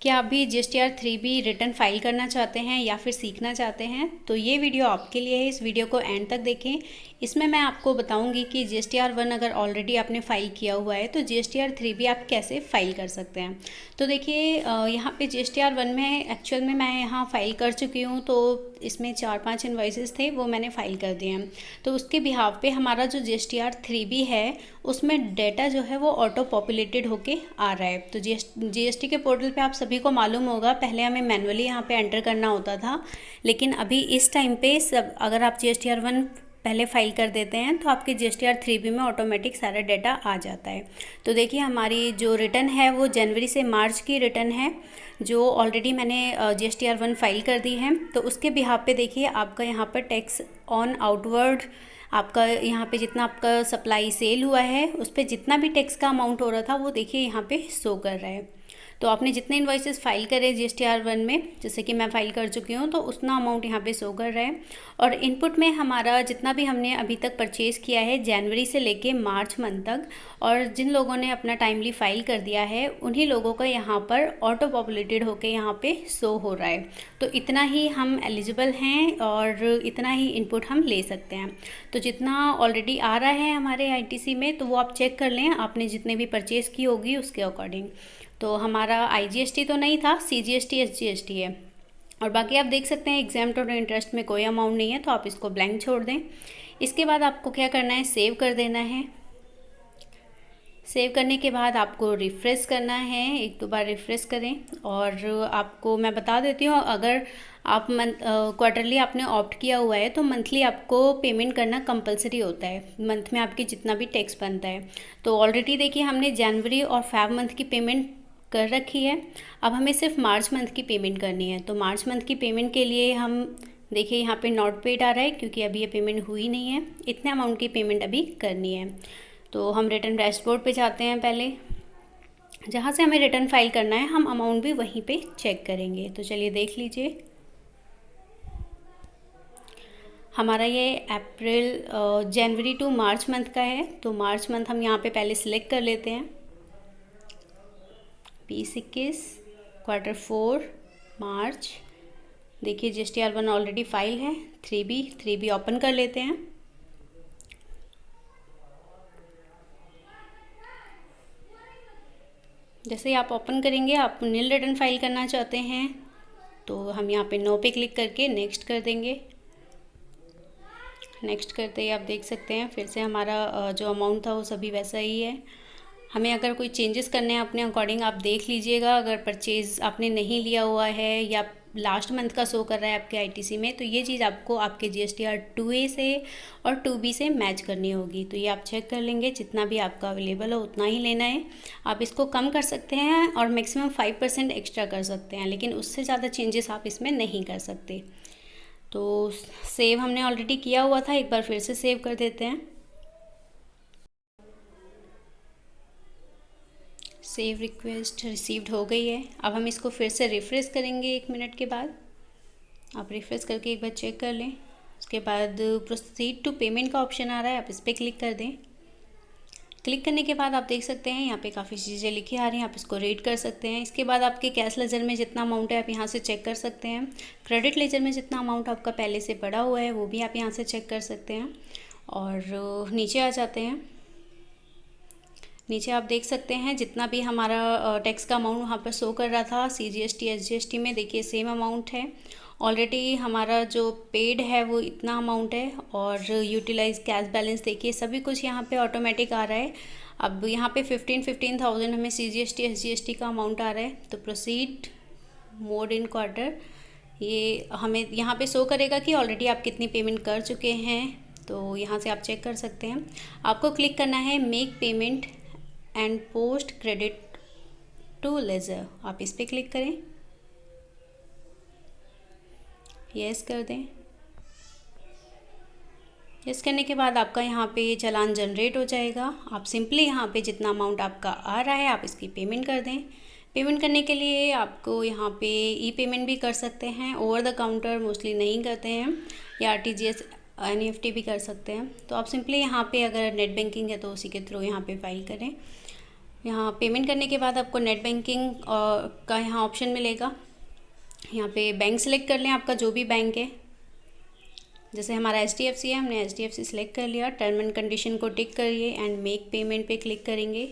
क्या आप भी GSTR 3B रिटर्न फाइल करना चाहते हैं या फिर सीखना चाहते हैं तो ये वीडियो आपके लिए है। इस वीडियो को एंड तक देखें। इसमें मैं आपको बताऊंगी कि GSTR 1 अगर ऑलरेडी आपने फ़ाइल किया हुआ है तो GSTR 3B आप कैसे फ़ाइल कर सकते हैं। तो देखिए यहाँ पे GSTR 1 में एक्चुअल में मैं यहाँ फ़ाइल कर चुकी हूँ, तो इसमें 4-5 इन्वॉइसेस थे वो मैंने फ़ाइल कर दिए हैं। तो उसके बिहाव पे हमारा जो GSTR 3B है उसमें डेटा जो है वो ऑटो पॉपुलेटेड होके आ रहा है। तो GST के पोर्टल पे आप सभी को मालूम होगा, पहले हमें मैनुअली यहाँ पे एंटर करना होता था, लेकिन अभी इस टाइम पे सब अगर आप GSTR 1 पहले फाइल कर देते हैं तो आपके GSTR 3B में ऑटोमेटिक सारा डाटा आ जाता है। तो देखिए हमारी जो रिटर्न है वो जनवरी से मार्च की रिटर्न है, जो ऑलरेडी मैंने GSTR 1 फाइल कर दी है। तो उसके बिहाफ पे देखिए आपका यहाँ पर टैक्स ऑन आउटवर्ड, आपका यहाँ पे जितना आपका सप्लाई सेल हुआ है उस पर जितना भी टैक्स का अमाउंट हो रहा था वो देखिए यहाँ पे शो कर रहा है। तो आपने जितने इन्वॉइसेस फाइल करे GSTR 1 में, जैसे कि मैं फ़ाइल कर चुकी हूँ, तो उतना अमाउंट यहाँ पे शो कर रहा है। और इनपुट में हमारा जितना भी हमने अभी तक परचेज़ किया है जनवरी से लेके मार्च मंथ तक, और जिन लोगों ने अपना टाइमली फाइल कर दिया है उन्हीं लोगों का यहाँ पर ऑटो पॉपुलेटेड होकर यहाँ पे शो हो रहा है। तो इतना ही हम एलिजिबल हैं और इतना ही इनपुट हम ले सकते हैं। तो जितना ऑलरेडी आ रहा है हमारे ITC में तो वो आप चेक कर लें, आपने जितने भी परचेज़ की होगी उसके अकॉर्डिंग। तो हमारा IGST तो नहीं था, CGST SGST है। और बाकी आप देख सकते हैं एग्जाम्प्ट और इंटरेस्ट में कोई अमाउंट नहीं है, तो आप इसको ब्लैंक छोड़ दें। इसके बाद आपको क्या करना है, सेव कर देना है। सेव करने के बाद आपको रिफ़्रेश करना है, एक दो बार रिफ़्रेश करें। और आपको मैं बता देती हूँ, अगर आप क्वार्टरली आपने ऑप्ट किया हुआ है तो मंथली आपको पेमेंट करना कंपलसरी होता है, मंथ में आपकी जितना भी टैक्स बनता है। तो ऑलरेडी देखिए हमने जनवरी और फेब मंथ की पेमेंट कर रखी है, अब हमें सिर्फ मार्च मंथ की पेमेंट करनी है। तो मार्च मंथ की पेमेंट के लिए हम देखिए यहाँ पे नॉट पेड आ रहा है क्योंकि अभी ये पेमेंट हुई नहीं है, इतने अमाउंट की पेमेंट अभी करनी है। तो हम रिटर्न डैशबोर्ड पे जाते हैं, पहले जहाँ से हमें रिटर्न फाइल करना है हम अमाउंट भी वहीं पे चेक करेंगे। तो चलिए देख लीजिए, हमारा ये जनवरी टू मार्च मंथ का है। तो मार्च मंथ हम यहाँ पे पहले सिलेक्ट कर लेते हैं, 20-21 क्वार्टर 4 मार्च। देखिए GSTR 1 ऑलरेडी फाइल है, 3B ओपन कर लेते हैं। जैसे ही आप ओपन करेंगे, आप नील रिटर्न फाइल करना चाहते हैं तो हम यहाँ पे नो पे क्लिक करके नेक्स्ट कर देंगे। नेक्स्ट करते ही आप देख सकते हैं फिर से हमारा जो अमाउंट था वो सभी वैसा ही है। हमें अगर कोई चेंजेस करने हैं अपने अकॉर्डिंग आप देख लीजिएगा, अगर परचेज़ आपने नहीं लिया हुआ है या लास्ट मंथ का शो कर रहा है आपके ITC में, तो ये चीज़ आपको आपके GSTR 2A से और 2B से मैच करनी होगी। तो ये आप चेक कर लेंगे, जितना भी आपका अवेलेबल हो उतना ही लेना है। आप इसको कम कर सकते हैं और मैक्सिमम 5% एक्स्ट्रा कर सकते हैं, लेकिन उससे ज़्यादा चेंजेस आप इसमें नहीं कर सकते। तो सेव हमने ऑलरेडी किया हुआ था, एक बार फिर से सेव कर देते हैं। सेव रिक्वेस्ट रिसीव्ड हो गई है। अब हम इसको फिर से रिफ़्रेश करेंगे 1 मिनट के बाद। आप रिफ़्रेश करके एक बार चेक कर लें। उसके बाद प्रोसीड टू पेमेंट का ऑप्शन आ रहा है, आप इस पर क्लिक कर दें। क्लिक करने के बाद आप देख सकते हैं यहाँ पे काफ़ी चीज़ें लिखी आ रही हैं, आप इसको रीड कर सकते हैं। इसके बाद आपके कैश लेजर में जितना अमाउंट है आप यहाँ से चेक कर सकते हैं। क्रेडिट लेजर में जितना अमाउंट आपका पहले से पड़ा हुआ है वो भी आप यहाँ से चेक कर सकते हैं। और नीचे आ जाते हैं। नीचे आप देख सकते हैं जितना भी हमारा टैक्स का अमाउंट वहाँ पर शो कर रहा था CGST SGST में, देखिए सेम अमाउंट है। ऑलरेडी हमारा जो पेड है वो इतना अमाउंट है, और यूटिलाइज कैश बैलेंस देखिए सभी कुछ यहाँ पे ऑटोमेटिक आ रहा है। अब यहाँ पे 15,000 हमें CGST SGST का अमाउंट आ रहा है। तो प्रोसीड मोड इन क्वार्टर, ये हमें यहाँ पे शो करेगा कि ऑलरेडी आप कितनी पेमेंट कर चुके हैं। तो यहाँ से आप चेक कर सकते हैं। आपको क्लिक करना है make payment and post credit to ledger, आप इस पर क्लिक करें, यस कर दें। यस करने के बाद आपका यहाँ पे चालान जनरेट हो जाएगा। आप सिंपली यहाँ पे जितना अमाउंट आपका आ रहा है आप इसकी पेमेंट कर दें। पेमेंट करने के लिए आपको यहाँ पे ई-पेमेंट भी कर सकते हैं, ओवर द काउंटर मोस्टली नहीं करते हैं, या RTGS NEFT भी कर सकते हैं। तो आप सिंपली यहाँ पे अगर नेट बैंकिंग है तो उसी के थ्रू यहाँ पे फाइल करें। यहाँ पेमेंट करने के बाद आपको नेट बैंकिंग का यहाँ ऑप्शन मिलेगा। यहाँ पे बैंक सेलेक्ट कर लें, आपका जो भी बैंक है। जैसे हमारा HDFC है, हमने HDFC सेलेक्ट कर लिया। टर्म एंड कंडीशन को टिक करिए एंड मेक पेमेंट पे क्लिक करेंगे।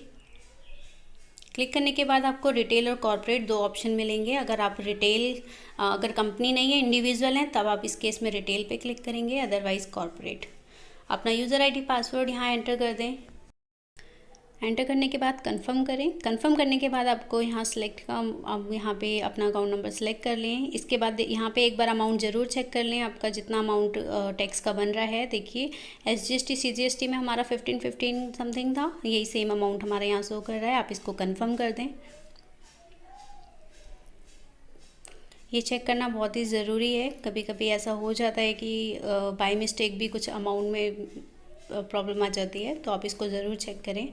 क्लिक करने के बाद आपको रिटेल और कॉर्पोरेट दो ऑप्शन मिलेंगे। अगर आप रिटेल अगर कंपनी नहीं है, इंडिविजुअल हैं, तब आप इस केस में रिटेल पे क्लिक करेंगे, अदरवाइज़ कॉर्पोरेट। अपना यूज़र ID पासवर्ड यहाँ एंटर कर दें। एंटर करने के बाद कंफर्म करें। कंफर्म करने के बाद आपको यहाँ सेलेक्ट का अब यहाँ पे अपना अकाउंट नंबर सेलेक्ट कर लें। इसके बाद यहाँ पे एक बार अमाउंट ज़रूर चेक कर लें, आपका जितना अमाउंट टैक्स का बन रहा है। देखिए SGST CGST में हमारा 15 समथिंग था, यही सेम अमाउंट हमारे यहाँ शो कर रहा है। आप इसको कन्फर्म कर दें। ये चेक करना बहुत ही ज़रूरी है। कभी कभी ऐसा हो जाता है कि बाय मिस्टेक भी कुछ अमाउंट में प्रॉब्लम आ जाती है, तो आप इसको ज़रूर चेक करें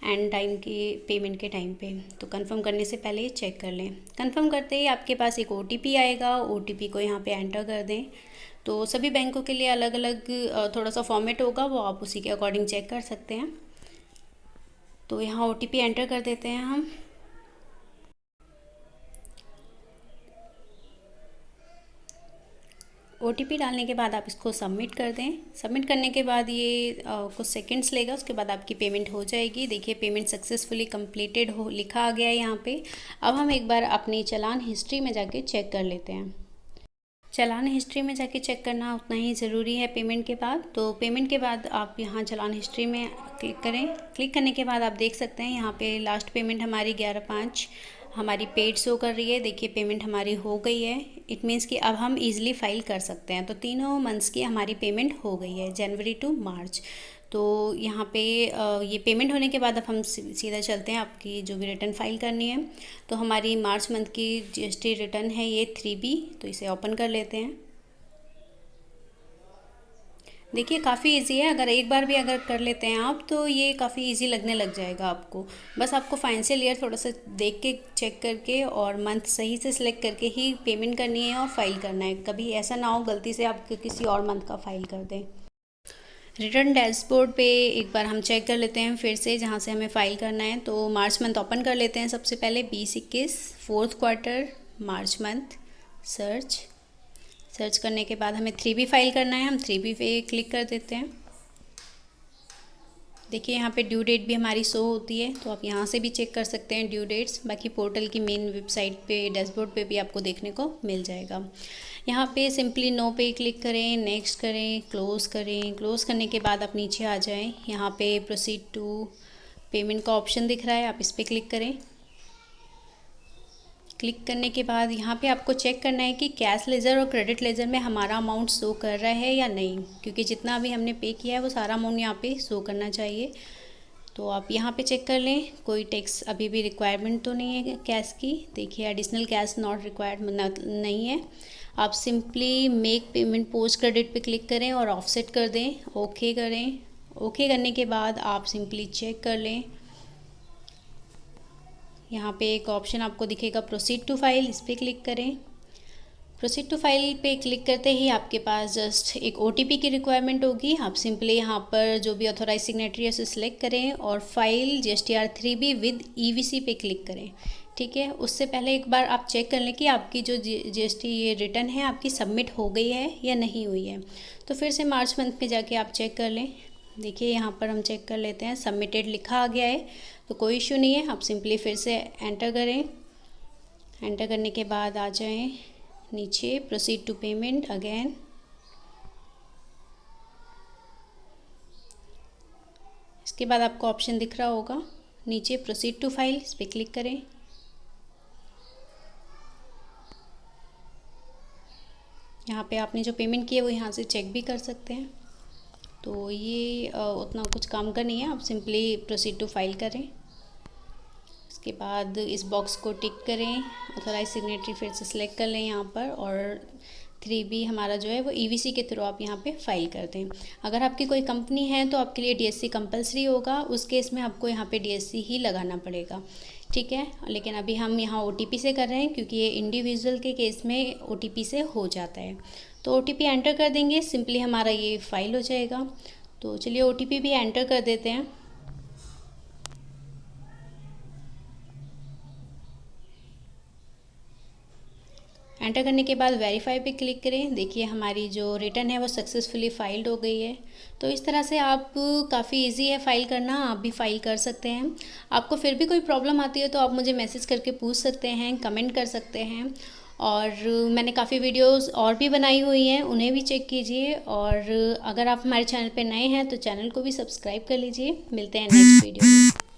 एंड टाइम की पेमेंट के टाइम पे। तो कंफर्म करने से पहले चेक कर लें। कंफर्म करते ही आपके पास एक OTP आएगा, OTP को यहाँ पे एंटर कर दें। तो सभी बैंकों के लिए अलग अलग थोड़ा सा फॉर्मेट होगा, वो आप उसी के अकॉर्डिंग चेक कर सकते हैं। तो यहाँ OTP एंटर कर देते हैं हम। OTP डालने के बाद आप इसको सबमिट कर दें। सबमिट करने के बाद ये कुछ सेकंड्स लेगा, उसके बाद आपकी पेमेंट हो जाएगी। देखिए पेमेंट सक्सेसफुली कंप्लीटेड हो लिखा आ गया है यहाँ पे। अब हम एक बार अपनी चालान हिस्ट्री में जाके चेक कर लेते हैं। चालान हिस्ट्री में जाके चेक करना उतना ही ज़रूरी है पेमेंट के बाद। तो पेमेंट के बाद आप यहाँ चालान हिस्ट्री में क्लिक करें। क्लिक करने के बाद आप देख सकते हैं यहाँ पे लास्ट पेमेंट हमारी 11/5 हमारी पेड शो कर रही है। देखिए पेमेंट हमारी हो गई है। इट मीन्स कि अब हम इजीली फाइल कर सकते हैं। तो तीनों मंथ्स की हमारी पेमेंट हो गई है, जनवरी टू मार्च। तो यहाँ पे ये पेमेंट होने के बाद अब हम सीधा चलते हैं आपकी जो भी रिटर्न फाइल करनी है। तो हमारी मार्च मंथ की GST रिटर्न है ये 3B, तो इसे ओपन कर लेते हैं। देखिए काफ़ी इजी है, अगर एक बार भी अगर कर लेते हैं आप तो ये काफ़ी इजी लगने लग जाएगा आपको। बस आपको फाइनेंशियल ईयर थोड़ा सा देख के चेक करके और मंथ सही से सिलेक्ट करके ही पेमेंट करनी है और फाइल करना है। कभी ऐसा ना हो गलती से आप किसी और मंथ का फाइल कर दें। रिटर्न डैशबोर्ड पे एक बार हम चेक कर लेते हैं फिर से, जहाँ से हमें फ़ाइल करना है। तो मार्च मंथ ओपन कर लेते हैं। सबसे पहले 20-21 4th quarter March month search करने के बाद हमें 3B फाइल करना है। हम 3B पे क्लिक कर देते हैं। देखिए यहाँ पे ड्यू डेट भी हमारी शो होती है, तो आप यहाँ से भी चेक कर सकते हैं ड्यू डेट्स। बाकी पोर्टल की मेन वेबसाइट पे डैशबोर्ड पे भी आपको देखने को मिल जाएगा। यहाँ पे सिंपली नो पे क्लिक करें, नेक्स्ट करें, क्लोज़ करें। क्लोज़ करने के बाद आप नीचे आ जाएं। यहाँ पे प्रोसीड टू पेमेंट का ऑप्शन दिख रहा है, आप इस पर क्लिक करें। क्लिक करने के बाद यहाँ पे आपको चेक करना है कि कैश लेज़र और क्रेडिट लेज़र में हमारा अमाउंट शो कर रहा है या नहीं, क्योंकि जितना अभी हमने पे किया है वो सारा अमाउंट यहाँ पे शो करना चाहिए। तो आप यहाँ पे चेक कर लें, कोई टैक्स अभी भी रिक्वायरमेंट तो नहीं है कैश की। देखिए एडिशनल कैश नॉट रिक्वायर्ड नहीं है। आप simply make payment post credit पे क्लिक करें और ऑफसेट कर दें, ओके करें। ओके करने के बाद आप सिंपली चेक कर लें। यहाँ पे एक ऑप्शन आपको दिखेगा प्रोसीड टू फाइल, इस पर क्लिक करें। प्रोसीड टू फाइल पे क्लिक करते ही आपके पास जस्ट एक OTP की रिक्वायरमेंट होगी। आप सिंपली यहाँ पर जो भी ऑथोराइज सिग्नेटरी है उसे सिलेक्ट करें और file GSTR 3B with EVC पे क्लिक करें। ठीक है, उससे पहले एक बार आप चेक कर लें कि आपकी जो GST ये रिटर्न है आपकी सबमिट हो गई है या नहीं हुई है। तो फिर से मार्च मंथ पे जाके आप चेक कर लें। देखिए यहाँ पर हम चेक कर लेते हैं, सबमिटेड लिखा आ गया है, तो कोई इशू नहीं है। आप सिंपली फिर से एंटर करें। एंटर करने के बाद आ जाएं नीचे, प्रोसीड टू पेमेंट अगेन। इसके बाद आपको ऑप्शन दिख रहा होगा नीचे प्रोसीड टू फाइल, इस पर क्लिक करें। यहाँ पे आपने जो पेमेंट की है वो यहाँ से चेक भी कर सकते हैं। तो ये उतना कुछ काम का नहीं है, आप सिंपली प्रोसीड टू फाइल करें। इसके बाद इस बॉक्स को टिक करें, ऑथराइज सिग्नेटरी फिर से सिलेक्ट कर लें यहाँ पर, और 3B हमारा जो है वो EVC के थ्रू आप यहाँ पे फाइल कर दें। अगर आपकी कोई कंपनी है तो आपके लिए DSC कंपलसरी होगा, उस केस में आपको यहाँ पे DSC ही लगाना पड़ेगा। ठीक है, लेकिन अभी हम यहाँ OTP से कर रहे हैं क्योंकि ये इंडिविजुअल के केस में OTP से हो जाता है। तो OTP एंटर कर देंगे, सिंपली हमारा ये फाइल हो जाएगा। तो चलिए OTP भी एंटर कर देते हैं। एंटर करने के बाद वेरीफाई पे क्लिक करें। देखिए हमारी जो रिटर्न है वो सक्सेसफुली फाइल्ड हो गई है। तो इस तरह से आप काफ़ी इजी है फाइल करना, आप भी फाइल कर सकते हैं। आपको फिर भी कोई प्रॉब्लम आती है तो आप मुझे मैसेज करके पूछ सकते हैं, कमेंट कर सकते हैं। और मैंने काफ़ी वीडियोस और भी बनाई हुई हैं, उन्हें भी चेक कीजिए। और अगर आप हमारे चैनल पे नए हैं तो चैनल को भी सब्सक्राइब कर लीजिए। मिलते हैं नेक्स्ट वीडियो में।